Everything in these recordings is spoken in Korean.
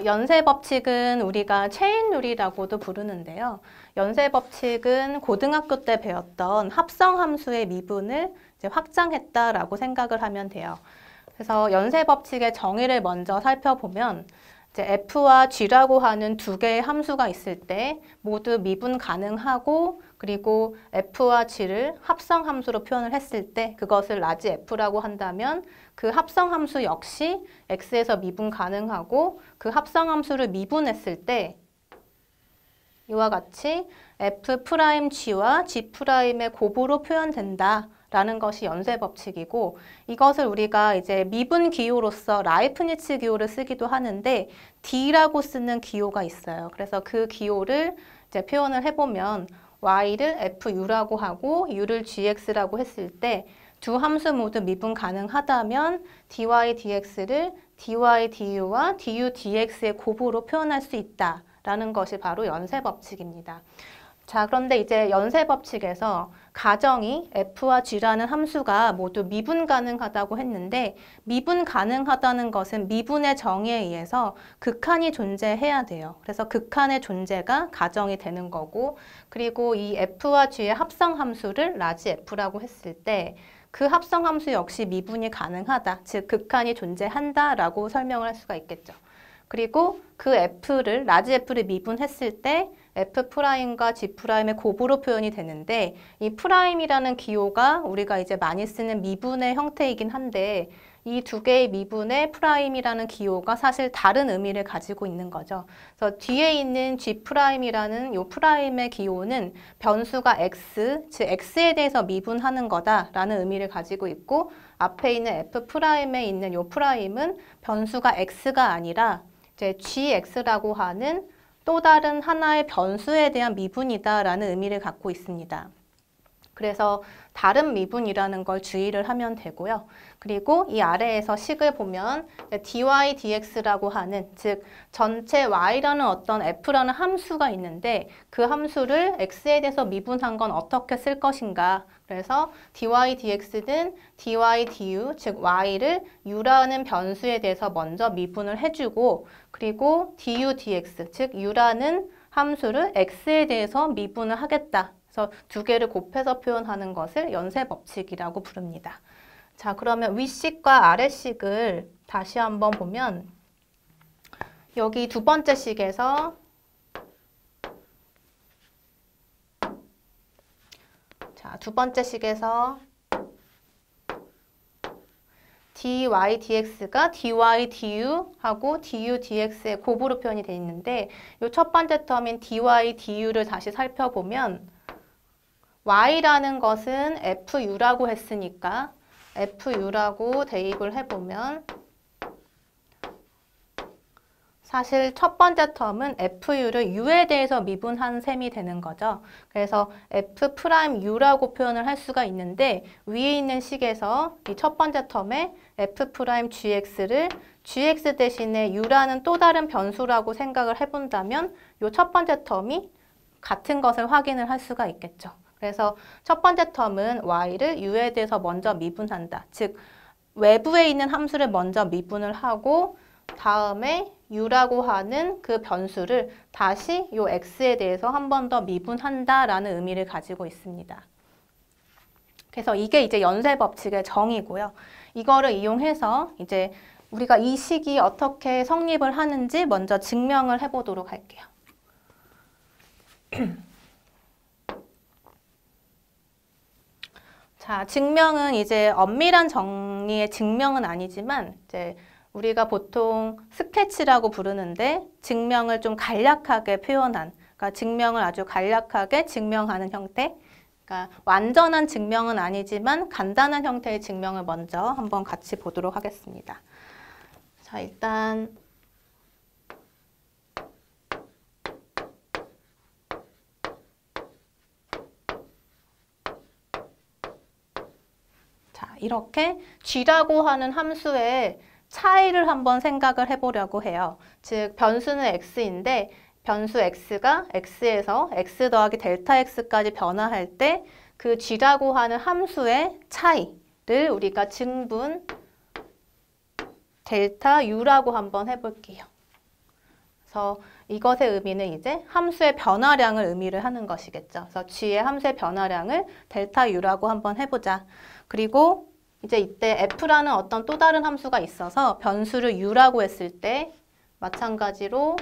연쇄 법칙은 우리가 체인 룰이라고도 부르는데요. 연쇄 법칙은 고등학교 때 배웠던 합성 함수의 미분을 이제 확장했다라고 생각을 하면 돼요. 그래서 연쇄 법칙의 정의를 먼저 살펴보면 이제 f와 g라고 하는 두 개의 함수가 있을 때 모두 미분 가능하고, 그리고 f와 g를 합성 함수로 표현을 했을 때 그것을 라지 f라고 한다면 그 합성 함수 역시 x에서 미분 가능하고, 그 합성 함수를 미분했을 때 이와 같이 f'g와 g'의 곱으로 표현된다 라는 것이 연쇄 법칙이고, 이것을 우리가 이제 미분 기호로서 라이프니츠 기호를 쓰기도 하는데 D라고 쓰는 기호가 있어요. 그래서 그 기호를 이제 표현을 해보면 y를 fu라고 하고 u를 gx라고 했을 때 두 함수 모두 미분 가능하다면 dy dx를 dy du와 du dx의 곱으로 표현할 수 있다라는 것이 바로 연쇄 법칙입니다. 자, 그런데 이제 연쇄 법칙에서 가정이 f와 g라는 함수가 모두 미분 가능하다고 했는데, 미분 가능하다는 것은 미분의 정의에 의해서 극한이 존재해야 돼요. 그래서 극한의 존재가 가정이 되는 거고, 그리고 이 f와 g의 합성 함수를 라지 f라고 했을 때 그 합성 함수 역시 미분이 가능하다, 즉 극한이 존재한다라고 설명을 할 수가 있겠죠. 그리고 그 f를, 라지 f를 미분했을 때 f'과 g'의 곱으로 표현이 되는데, 이 프라임이라는 기호가 우리가 이제 많이 쓰는 미분의 형태이긴 한데, 이 두 개의 미분의 프라임이라는 기호가 사실 다른 의미를 가지고 있는 거죠. 그래서 뒤에 있는 g'이라는 이 프라임의 기호는 변수가 x, 즉 x에 대해서 미분하는 거다라는 의미를 가지고 있고, 앞에 있는 f'에 있는 이 프라임은 변수가 x가 아니라 이제 gx라고 하는 또 다른 하나의 변수에 대한 미분이다라는 의미를 갖고 있습니다. 그래서 다른 미분이라는 걸 주의를 하면 되고요. 그리고 이 아래에서 식을 보면 dy dx라고 하는, 즉 전체 y라는 어떤 f라는 함수가 있는데 그 함수를 x에 대해서 미분한 건 어떻게 쓸 것인가. 그래서 dy dx는 dy du, 즉 y를 u라는 변수에 대해서 먼저 미분을 해주고, 그리고 du dx, 즉 u라는 함수를 x에 대해서 미분을 하겠다. 그래서 두 개를 곱해서 표현하는 것을 연쇄 법칙이라고 부릅니다. 자, 그러면 윗식과 아래식을 다시 한번 보면, 여기 두 번째 식에서 두 번째 식에서 dy dx가 dy du하고 du dx의 곱으로 표현이 되어 있는데, 이 첫 번째 텀인 dy du를 다시 살펴보면 y라는 것은 fu라고 했으니까 fu라고 대입을 해보면 사실 첫 번째 텀은 fu를 u에 대해서 미분한 셈이 되는 거죠. 그래서 f'u라고 표현을 할 수가 있는데, 위에 있는 식에서 이 첫 번째 텀에 f'gx를 gx 대신에 u라는 또 다른 변수라고 생각을 해본다면 이 첫 번째 텀이 같은 것을 확인을 할 수가 있겠죠. 그래서 첫 번째 텀은 y를 u에 대해서 먼저 미분한다. 즉 외부에 있는 함수를 먼저 미분을 하고 다음에 u라고 하는 그 변수를 다시 이 x에 대해서 한 번 더 미분한다라는 의미를 가지고 있습니다. 그래서 이게 이제 연쇄 법칙의 정의고요. 이거를 이용해서 이제 우리가 이 식이 어떻게 성립을 하는지 먼저 증명을 해보도록 할게요. 자, 증명은 이제 엄밀한 정의의 증명은 아니지만 이제 우리가 보통 스케치라고 부르는데 증명을 좀 간략하게 표현한, 그러니까 증명을 아주 간략하게 증명하는 형태, 그러니까 완전한 증명은 아니지만 간단한 형태의 증명을 먼저 한번 같이 보도록 하겠습니다. 자, 일단 이렇게 g라고 하는 함수의 차이를 한번 생각을 해보려고 해요. 즉 변수는 x인데 변수 x가 x에서 x 더하기 델타 x까지 변화할 때 그 g라고 하는 함수의 차이를 우리가 증분 델타 u라고 한번 해볼게요. 그래서 이것의 의미는 이제 함수의 변화량을 의미를 하는 것이겠죠. 그래서 g의 함수의 변화량을 델타 u라고 한번 해보자. 그리고 이제 이때 f라는 어떤 또 다른 함수가 있어서 변수를 u라고 했을 때 마찬가지로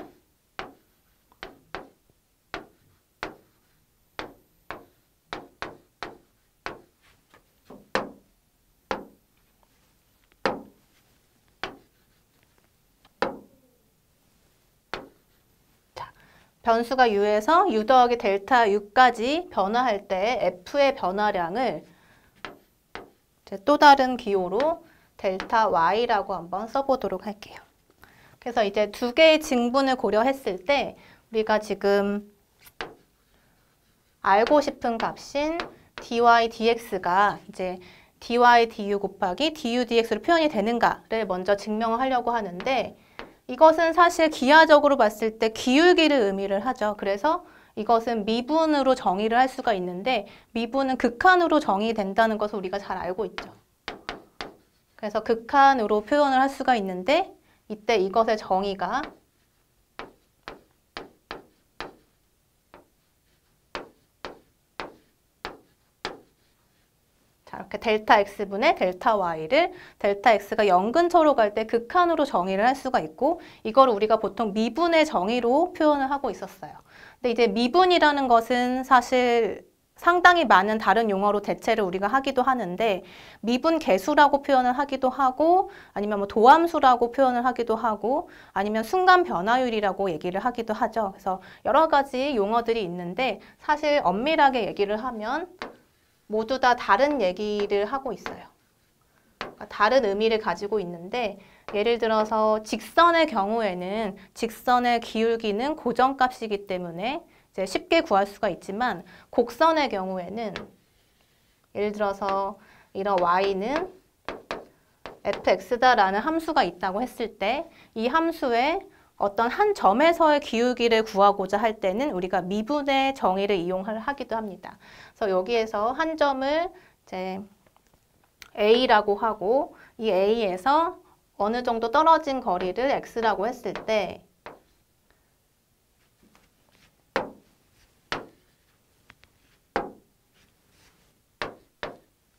변수가 u에서 u 더하기 델타 u까지 변화할 때 f의 변화량을 또 다른 기호로 델타 y라고 한번 써보도록 할게요. 그래서 이제 두 개의 징분을 고려했을 때 우리가 지금 알고 싶은 값인 dy dx가 이제 dy du 곱하기 du dx로 표현이 되는가를 먼저 증명하려고 하는데 이것은 사실 기하적으로 봤을 때 기울기를 의미를 하죠. 그래서 이것은 미분으로 정의를 할 수가 있는데 미분은 극한으로 정의된다는 것을 우리가 잘 알고 있죠. 그래서 극한으로 표현을 할 수가 있는데 이때 이것의 정의가 자, 이렇게 델타 x분의 델타 y를 델타 x가 0 근처로 갈 때 극한으로 정의를 할 수가 있고 이거를 우리가 보통 미분의 정의로 표현을 하고 있었어요. 근데 이제 미분이라는 것은 사실 상당히 많은 다른 용어로 대체를 우리가 하기도 하는데 미분 계수라고 표현을 하기도 하고 아니면 뭐 도함수라고 표현을 하기도 하고 아니면 순간 변화율이라고 얘기를 하기도 하죠. 그래서 여러 가지 용어들이 있는데 사실 엄밀하게 얘기를 하면 모두 다 다른 얘기를 하고 있어요. 그러니까 다른 의미를 가지고 있는데 예를 들어서 직선의 경우에는 직선의 기울기는 고정값이기 때문에 이제 쉽게 구할 수가 있지만 곡선의 경우에는 예를 들어서 이런 y는 fx다라는 함수가 있다고 했을 때 이 함수의 어떤 한 점에서의 기울기를 구하고자 할 때는 우리가 미분의 정의를 이용하기도 합니다. 그래서 여기에서 한 점을 이제 A라고 하고 이 A에서 어느 정도 떨어진 거리를 X라고 했을 때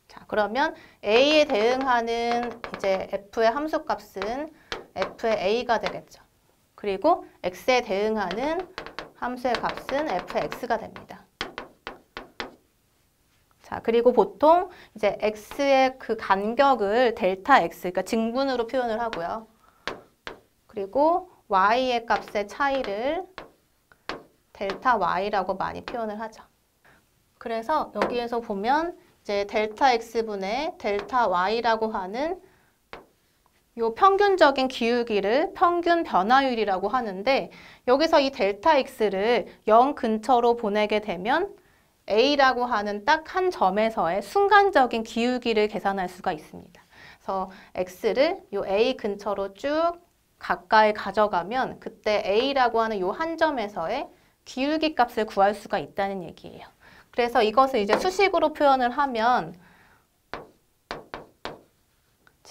자, 그러면 A에 대응하는 이제 F의 함수값은 F의 A가 되겠죠. 그리고 x에 대응하는 함수의 값은 fx가 됩니다. 자, 그리고 보통 이제 x의 그 간격을 델타 x, 그러니까 증분으로 표현을 하고요. 그리고 y의 값의 차이를 델타 y라고 많이 표현을 하죠. 그래서 여기에서 보면 이제 델타 x분의 델타 y라고 하는 요 평균적인 기울기를 평균 변화율이라고 하는데 여기서 이 델타 x를 0 근처로 보내게 되면 A라고 하는 딱 한 점에서의 순간적인 기울기를 계산할 수가 있습니다. 그래서 x를 요 A 근처로 쭉 가까이 가져가면 그때 A라고 하는 요 한 점에서의 기울기 값을 구할 수가 있다는 얘기예요. 그래서 이것을 이제 수식으로 표현을 하면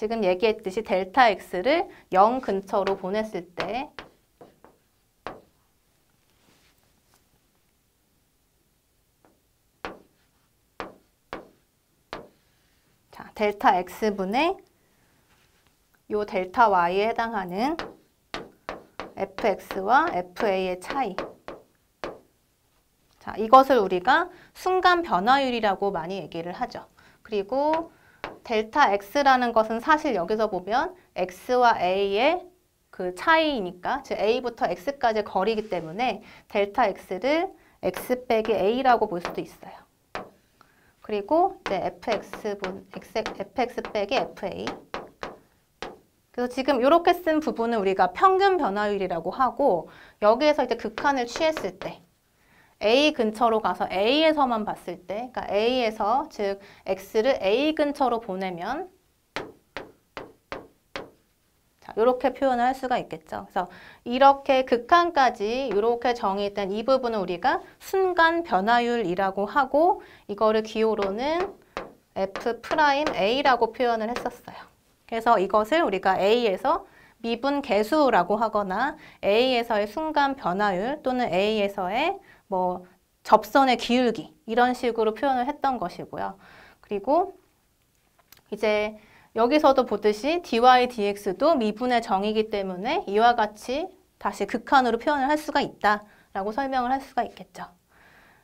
지금 얘기했듯이 델타 x를 0 근처로 보냈을 때 자, 델타 x분의 요 델타 y에 해당하는 fx와 fa의 차이. 자, 이것을 우리가 순간 변화율이라고 많이 얘기를 하죠. 그리고 델타 x라는 것은 사실 여기서 보면 x와 a의 그 차이니까 즉 a부터 x까지 거리이기 때문에 델타 x를 x 빼기 a라고 볼 수도 있어요. 그리고 이제 fx 빼기 fa. 그래서 지금 이렇게 쓴 부분은 우리가 평균 변화율이라고 하고 여기에서 이제 극한을 취했을 때 A 근처로 가서 A에서만 봤을 때, 그러니까 A에서 즉 X를 A 근처로 보내면 자, 이렇게 표현을 할 수가 있겠죠. 그래서 이렇게 극한까지 이렇게 정의된 이 부분은 우리가 순간 변화율이라고 하고 이거를 기호로는 F'A라고 표현을 했었어요. 그래서 이것을 우리가 A에서 미분 계수라고 하거나 A에서의 순간 변화율 또는 A에서의 뭐 접선의 기울기 이런 식으로 표현을 했던 것이고요. 그리고 이제 여기서도 보듯이 dy dx도 미분의 정의이기 때문에 이와 같이 다시 극한으로 표현을 할 수가 있다라고 설명을 할 수가 있겠죠.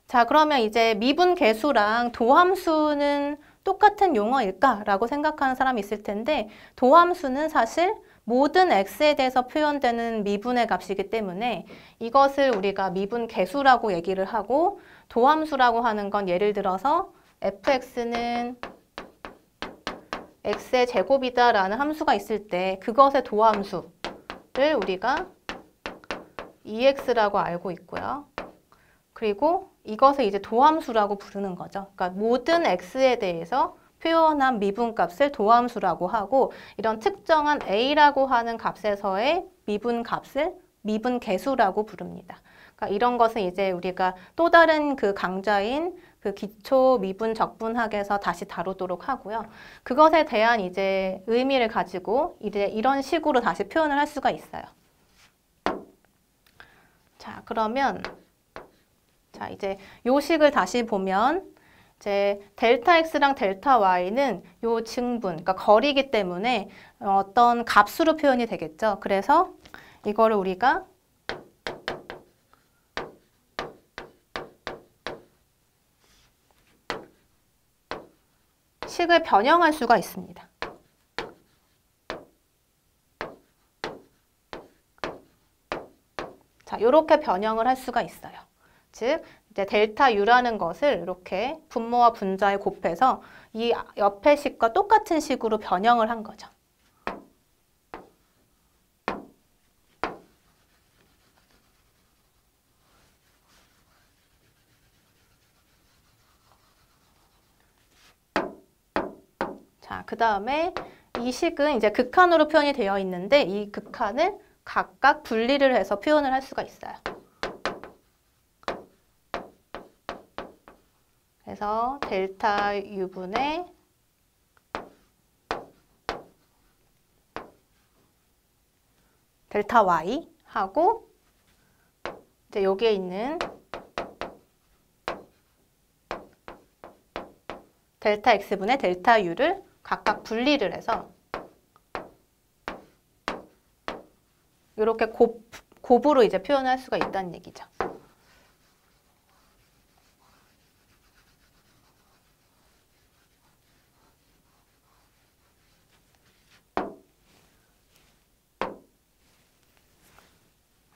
자, 그러면 이제 미분 계수랑 도함수는 똑같은 용어일까라고 생각하는 사람이 있을 텐데 도함수는 사실 모든 x에 대해서 표현되는 미분의 값이기 때문에 이것을 우리가 미분 계수라고 얘기를 하고 도함수라고 하는 건 예를 들어서 fx는 x의 제곱이다 라는 함수가 있을 때 그것의 도함수를 우리가 ex라고 알고 있고요. 그리고 이것을 이제 도함수라고 부르는 거죠. 그러니까 모든 x에 대해서 표현한 미분값을 도함수라고 하고 이런 특정한 a라고 하는 값에서의 미분값을 미분계수라고 부릅니다. 그러니까 이런 것은 이제 우리가 또 다른 그 강좌인 그 기초 미분 적분학에서 다시 다루도록 하고요. 그것에 대한 이제 의미를 가지고 이제 이런 식으로 다시 표현을 할 수가 있어요. 자, 그러면 자, 이제 요 식을 다시 보면 이제 델타 x랑 델타 y는 요 증분, 그러니까 거리이기 때문에 어떤 값으로 표현이 되겠죠. 그래서 이거를 우리가 식을 변형할 수가 있습니다. 자, 이렇게 변형을 할 수가 있어요. 즉, 이제 델타 U라는 것을 이렇게 분모와 분자에 곱해서 이 옆에 식과 똑같은 식으로 변형을 한 거죠. 자, 그 다음에 이 식은 이제 극한으로 표현이 되어 있는데 이 극한을 각각 분리를 해서 표현을 할 수가 있어요. 그래서 델타 U분의 델타 Y 하고 이제 여기에 있는 델타 X분의 델타 U를 각각 분리를 해서 이렇게 곱으로 이제 표현할 수가 있다는 얘기죠.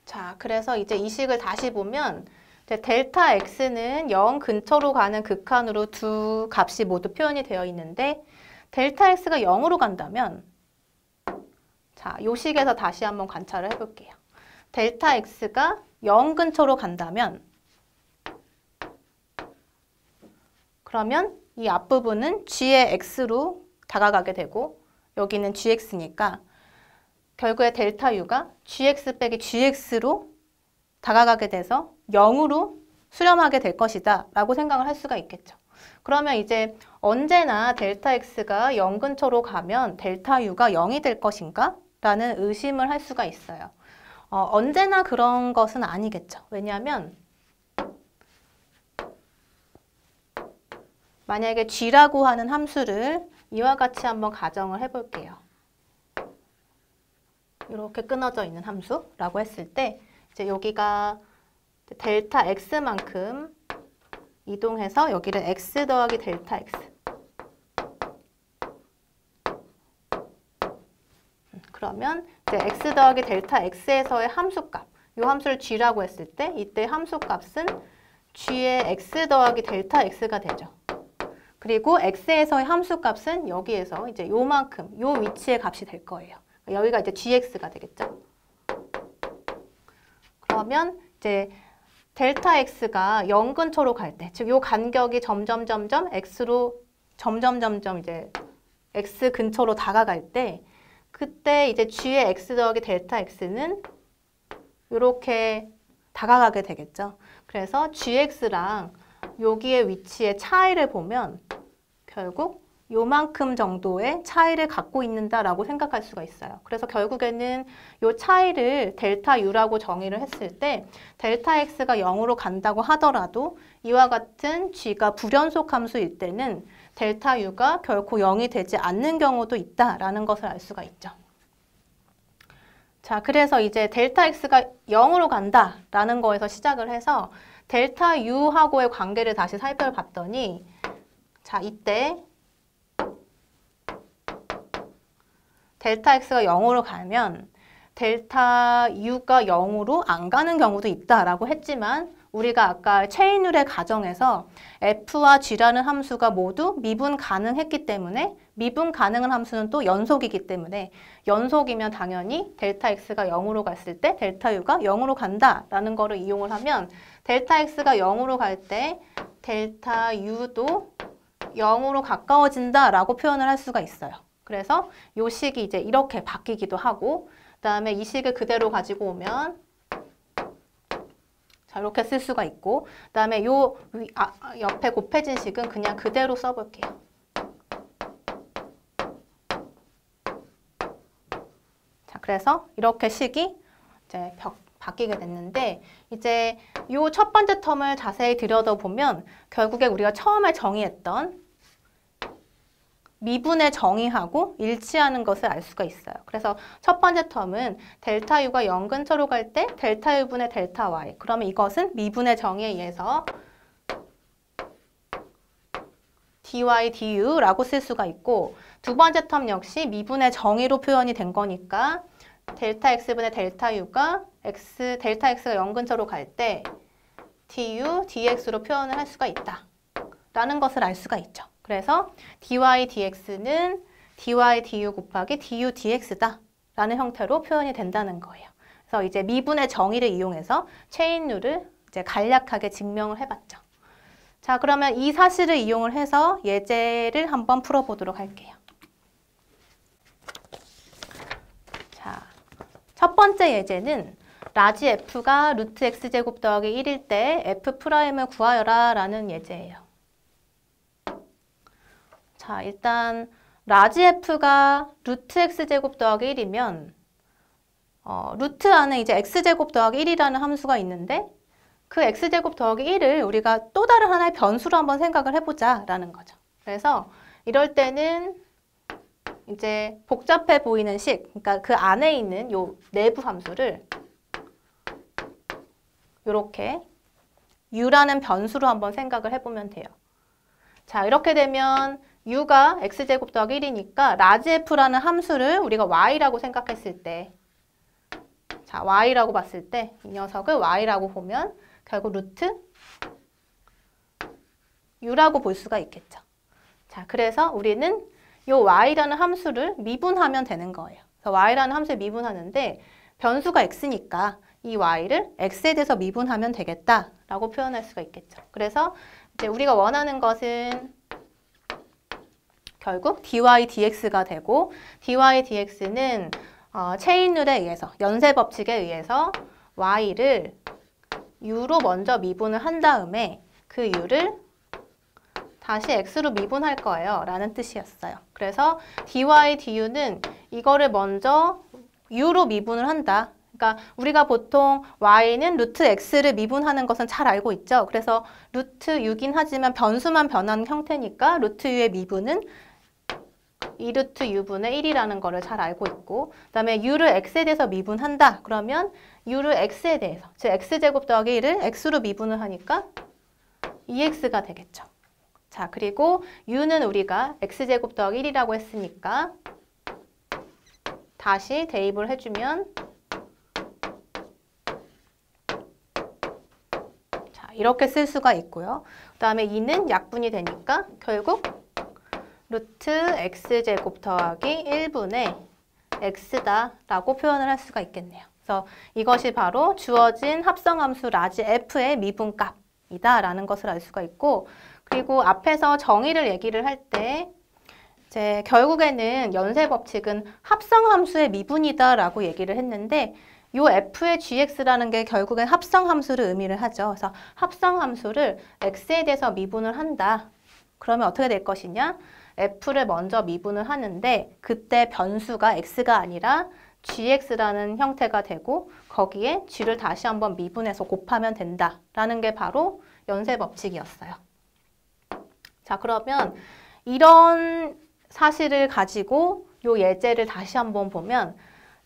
자, 그래서 이제 이 식을 다시 보면 이제 델타 x는 0 근처로 가는 극한으로 두 값이 모두 표현이 되어 있는데 델타 x가 0으로 간다면 자, 요 식에서 다시 한번 관찰을 해볼게요. 델타 x가 0 근처로 간다면 그러면 이 앞부분은 g의 x로 다가가게 되고 여기는 gx니까 결국에 델타 u가 gx 빼기 gx로 다가가게 돼서 0으로 수렴하게 될 것이다 라고 생각을 할 수가 있겠죠. 그러면 이제 언제나 델타 x가 0 근처로 가면 델타 u가 0이 될 것인가? 라는 의심을 할 수가 있어요. 언제나 그런 것은 아니겠죠. 왜냐하면 만약에 g라고 하는 함수를 이와 같이 한번 가정을 해볼게요. 이렇게 끊어져 있는 함수라고 했을 때 이제 여기가 델타 x만큼 이동해서 여기를 x 더하기 델타 x 그러면 이제 x 더하기 델타 x에서의 함수값 이 함수를 g라고 했을 때 이때 함수값은 g의 x 더하기 델타 x가 되죠. 그리고 x에서의 함수값은 여기에서 이제 요만큼 요 위치의 값이 될 거예요. 여기가 이제 gx가 되겠죠. 그러면 이제 델타 x가 0 근처로 갈 때, 즉 요 간격이 점점 x로 점점 이제 x 근처로 다가갈 때 그때 이제 g의 x 더하기 델타 x는 이렇게 다가가게 되겠죠. 그래서 gx랑 여기의 위치의 차이를 보면 결국 요만큼 정도의 차이를 갖고 있는다라고 생각할 수가 있어요. 그래서 결국에는 요 차이를 델타 U라고 정의를 했을 때 델타 X가 0으로 간다고 하더라도 이와 같은 G가 불연속 함수일 때는 델타 U가 결코 0이 되지 않는 경우도 있다라는 것을 알 수가 있죠. 자, 그래서 이제 델타 X가 0으로 간다라는 거에서 시작을 해서 델타 U하고의 관계를 다시 살펴봤더니 자, 이때 델타 X가 0으로 가면 델타 U가 0으로 안 가는 경우도 있다라고 했지만 우리가 아까 체인룰의 가정에서 F와 G라는 함수가 모두 미분 가능했기 때문에 미분 가능한 함수는 또 연속이기 때문에 연속이면 당연히 델타 X가 0으로 갔을 때 델타 U가 0으로 간다라는 거를 이용을 하면 델타 X가 0으로 갈 때 델타 U도 0으로 가까워진다라고 표현을 할 수가 있어요. 그래서 이 식이 이제 이렇게 바뀌기도 하고 그다음에 이 식을 그대로 가지고 오면 자 이렇게 쓸 수가 있고 그다음에 요 옆에 곱해진 식은 그냥 그대로 써볼게요. 자 그래서 이렇게 식이 이제 바뀌게 됐는데 이제 요 첫 번째 텀을 자세히 들여다보면 결국에 우리가 처음에 정의했던 미분의 정의하고 일치하는 것을 알 수가 있어요. 그래서 첫 번째 텀은 델타 U가 0 근처로 갈 때 델타 U분의 델타 Y. 그러면 이것은 미분의 정의에 의해서 dy, du라고 쓸 수가 있고 두 번째 텀 역시 미분의 정의로 표현이 된 거니까 델타 X분의 델타 U가 델타 X가 0 근처로 갈 때 du, dx로 표현을 할 수가 있다. 라는 것을 알 수가 있죠. 그래서 dy, dx는 dy, du 곱하기 du, dx다 라는 형태로 표현이 된다는 거예요. 그래서 이제 미분의 정의를 이용해서 체인룰을 이제 간략하게 증명을 해봤죠. 자, 그러면 이 사실을 이용을 해서 예제를 한번 풀어보도록 할게요. 자, 첫 번째 예제는 라지 f가 루트 x제곱 더하기 1일 때 f'을 구하여라 라는 예제예요. 자, 일단 라지 f가 루트 x제곱 더하기 1이면 루트 안에 이제 x제곱 더하기 1이라는 함수가 있는데 그 x제곱 더하기 1을 우리가 또 다른 하나의 변수로 한번 생각을 해보자 라는 거죠. 그래서 이럴 때는 이제 복잡해 보이는 식, 그러니까 그 안에 있는 요 내부 함수를 이렇게 u라는 변수로 한번 생각을 해보면 돼요. 자, 이렇게 되면 u가 x제곱 더하기 1이니까 라지 f라는 함수를 우리가 y라고 생각했을 때 자, y라고 봤을 때 이 녀석을 y라고 보면 결국 루트 u라고 볼 수가 있겠죠. 자, 그래서 우리는 이 y라는 함수를 미분하면 되는 거예요. 그래서 y라는 함수를 미분하는데 변수가 x니까 이 y를 x에 대해서 미분하면 되겠다라고 표현할 수가 있겠죠. 그래서 이제 우리가 원하는 것은 결국 dy dx가 되고 dy dx는 체인룰에 의해서 연쇄 법칙에 의해서 y를 u로 먼저 미분을 한 다음에 그 u를 다시 x로 미분할 거예요 라는 뜻이었어요. 그래서 dy du는 이거를 먼저 u로 미분을 한다. 그러니까 우리가 보통 y는 루트 x를 미분하는 것은 잘 알고 있죠. 그래서 루트 u긴 하지만 변수만 변하는 형태니까 루트 u의 미분은 2루트 u분의 1이라는 거를 잘 알고 있고 그 다음에 u를 x에 대해서 미분한다. 그러면 u를 x에 대해서 즉 x제곱 더하기 1을 x로 미분을 하니까 2x가 되겠죠. 자, 그리고 u는 우리가 x제곱 더하기 1이라고 했으니까 다시 대입을 해주면 자, 이렇게 쓸 수가 있고요. 그 다음에 2는 약분이 되니까 결국 루트 x제곱 더하기 1분의 x다 라고 표현을 할 수가 있겠네요. 그래서 이것이 바로 주어진 합성함수 라지 f의 미분값이다 라는 것을 알 수가 있고 그리고 앞에서 정의를 얘기를 할 때 이제 결국에는 연쇄 법칙은 합성함수의 미분이다 라고 얘기를 했는데 요 f의 gx라는 게 결국엔 합성함수를 의미를 하죠. 그래서 합성함수를 x에 대해서 미분을 한다. 그러면 어떻게 될 것이냐? f를 먼저 미분을 하는데 그때 변수가 x가 아니라 gx라는 형태가 되고 거기에 g를 다시 한번 미분해서 곱하면 된다라는 게 바로 연쇄 법칙이었어요. 자, 그러면 이런 사실을 가지고 요 예제를 다시 한번 보면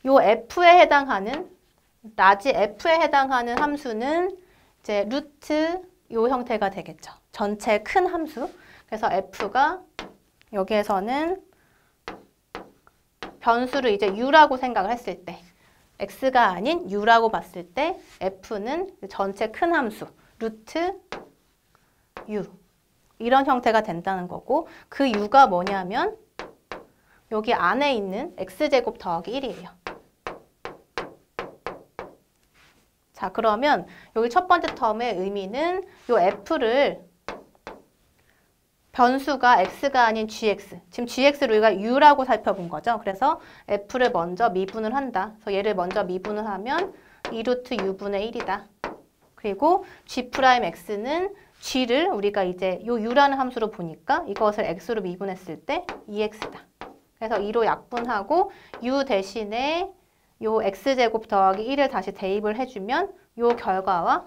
요 f에 해당하는 라지 f에 해당하는 함수는 이제 루트 요 형태가 되겠죠. 전체 큰 함수. 그래서 f가 여기에서는 변수를 이제 u라고 생각을 했을 때 x가 아닌 u라고 봤을 때 f는 전체 큰 함수 루트 u 이런 형태가 된다는 거고 그 u가 뭐냐면 여기 안에 있는 x제곱 더하기 1이에요. 자, 그러면 여기 첫 번째 텀의 의미는 요 f를 변수가 x가 아닌 gx, 지금 gx를 우리가 u라고 살펴본 거죠. 그래서 f를 먼저 미분을 한다. 그래서 얘를 먼저 미분을 하면 2루트 u분의 1이다. 그리고 g'x는 g를 우리가 이제 요 u라는 함수로 보니까 이것을 x로 미분했을 때 2x다. 그래서 2로 약분하고 u 대신에 요 x제곱 더하기 1을 다시 대입을 해주면 요 결과와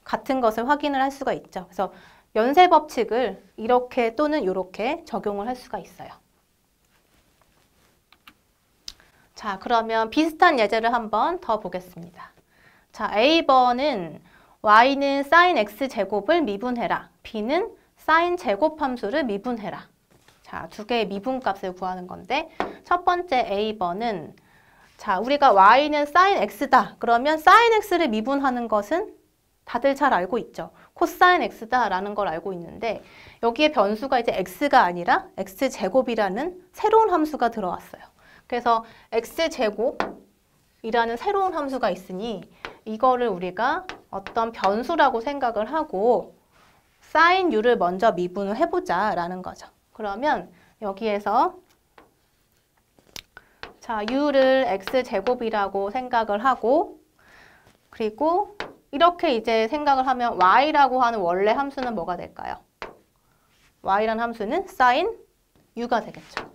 같은 것을 확인을 할 수가 있죠. 그래서 연쇄 법칙을 이렇게 또는 이렇게 적용을 할 수가 있어요. 자, 그러면 비슷한 예제를 한번 더 보겠습니다. 자, A번은 y는 sin x제곱을 미분해라. b는 sin 제곱함수를 미분해라. 자, 두 개의 미분값을 구하는 건데 첫 번째 A번은 자, 우리가 y는 sin x다. 그러면 sin x를 미분하는 것은 다들 잘 알고 있죠. 코사인 x다라는 걸 알고 있는데 여기에 변수가 이제 x가 아니라 x제곱이라는 새로운 함수가 들어왔어요. 그래서 x제곱이라는 새로운 함수가 있으니 이거를 우리가 어떤 변수라고 생각을 하고 sin u를 먼저 미분을 해보자라는 거죠. 그러면 여기에서 자, u를 x제곱이라고 생각을 하고 그리고 이렇게 이제 생각을 하면 y라고 하는 원래 함수는 뭐가 될까요? y라는 함수는 sin u가 되겠죠.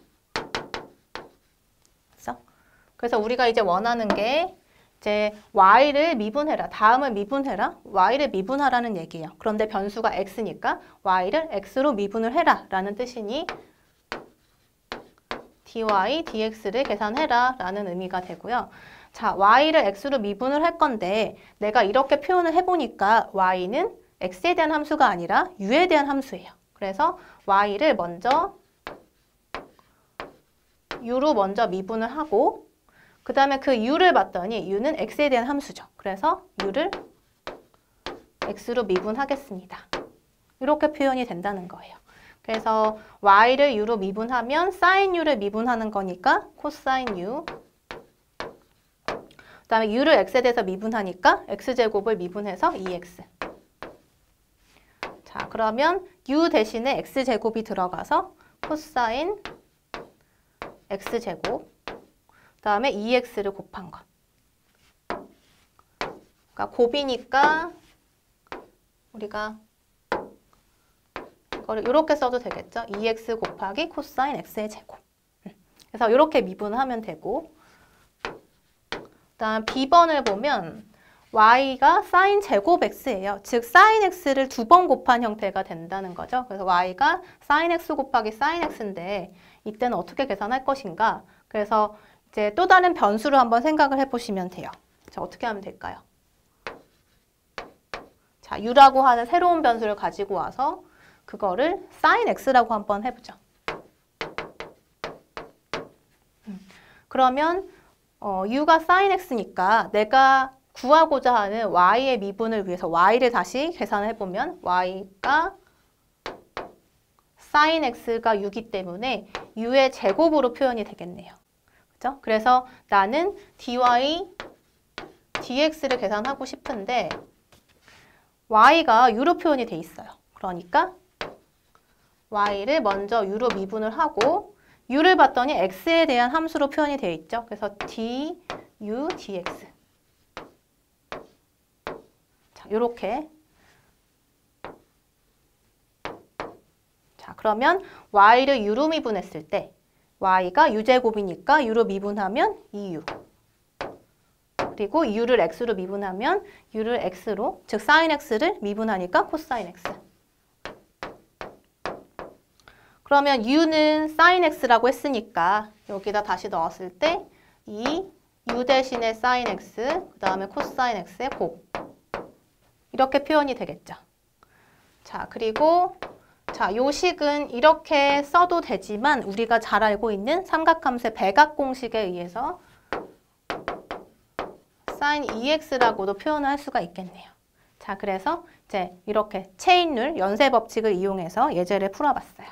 그래서 우리가 이제 원하는 게 이제 y를 미분해라. 다음을 미분해라. y를 미분하라는 얘기예요. 그런데 변수가 x니까 y를 x로 미분을 해라 라는 뜻이니 dy, dx를 계산해라 라는 의미가 되고요. 자, y를 x로 미분을 할 건데 내가 이렇게 표현을 해보니까 y는 x에 대한 함수가 아니라 u에 대한 함수예요. 그래서 y를 먼저 u로 먼저 미분을 하고 그 다음에 그 u를 봤더니 u는 x에 대한 함수죠. 그래서 u를 x로 미분하겠습니다. 이렇게 표현이 된다는 거예요. 그래서 y를 u로 미분하면 sin u를 미분하는 거니까 코사인 u 그 다음에 u를 x에 대해서 미분하니까 x제곱을 미분해서 2x. 자, 그러면 u 대신에 x제곱이 들어가서 코사인 x제곱 그 다음에 2x를 곱한 것. 그러니까 곱이니까 우리가 이거를 이렇게 써도 되겠죠. 2x 곱하기 코사인 x의 제곱. 그래서 이렇게 미분을 하면 되고 그다음 B번을 보면 y가 sin 제곱 x예요. 즉 sin x를 두 번 곱한 형태가 된다는 거죠. 그래서 y가 sin x 곱하기 sin x인데 이때는 어떻게 계산할 것인가? 그래서 이제 또 다른 변수를 한번 생각을 해보시면 돼요. 자, 어떻게 하면 될까요? 자, u라고 하는 새로운 변수를 가지고 와서 그거를 sin x라고 한번 해보죠. 그러면 u가 sin x니까 내가 구하고자 하는 y의 미분을 위해서 y를 다시 계산을 해보면 y가 sin x가 6이기 때문에 u의 제곱으로 표현이 되겠네요. 그죠? 그래서 나는 dy, dx를 계산하고 싶은데 y가 u로 표현이 돼 있어요. 그러니까 y를 먼저 u로 미분을 하고 u를 봤더니 x에 대한 함수로 표현이 되어 있죠. 그래서 du, dx. 자, 요렇게. 자, 자, 그러면 y를 u로 미분했을 때 y가 u제곱이니까 u로 미분하면 2u. 그리고 u를 x로 미분하면 u를 x로, 즉 sin x를 미분하니까 cosine x. 그러면 u는 sin x라고 했으니까 여기다 다시 넣었을 때 이 u 대신에 sin x, 그 다음에 cosine x의 곱. 이렇게 표현이 되겠죠. 자, 그리고 요 식은 이렇게 써도 되지만 우리가 잘 알고 있는 삼각함수의 배각 공식에 의해서 sin 2x라고도 표현할 수가 있겠네요. 자, 그래서 이제 이렇게 체인룰, 연쇄 법칙을 이용해서 예제를 풀어봤어요.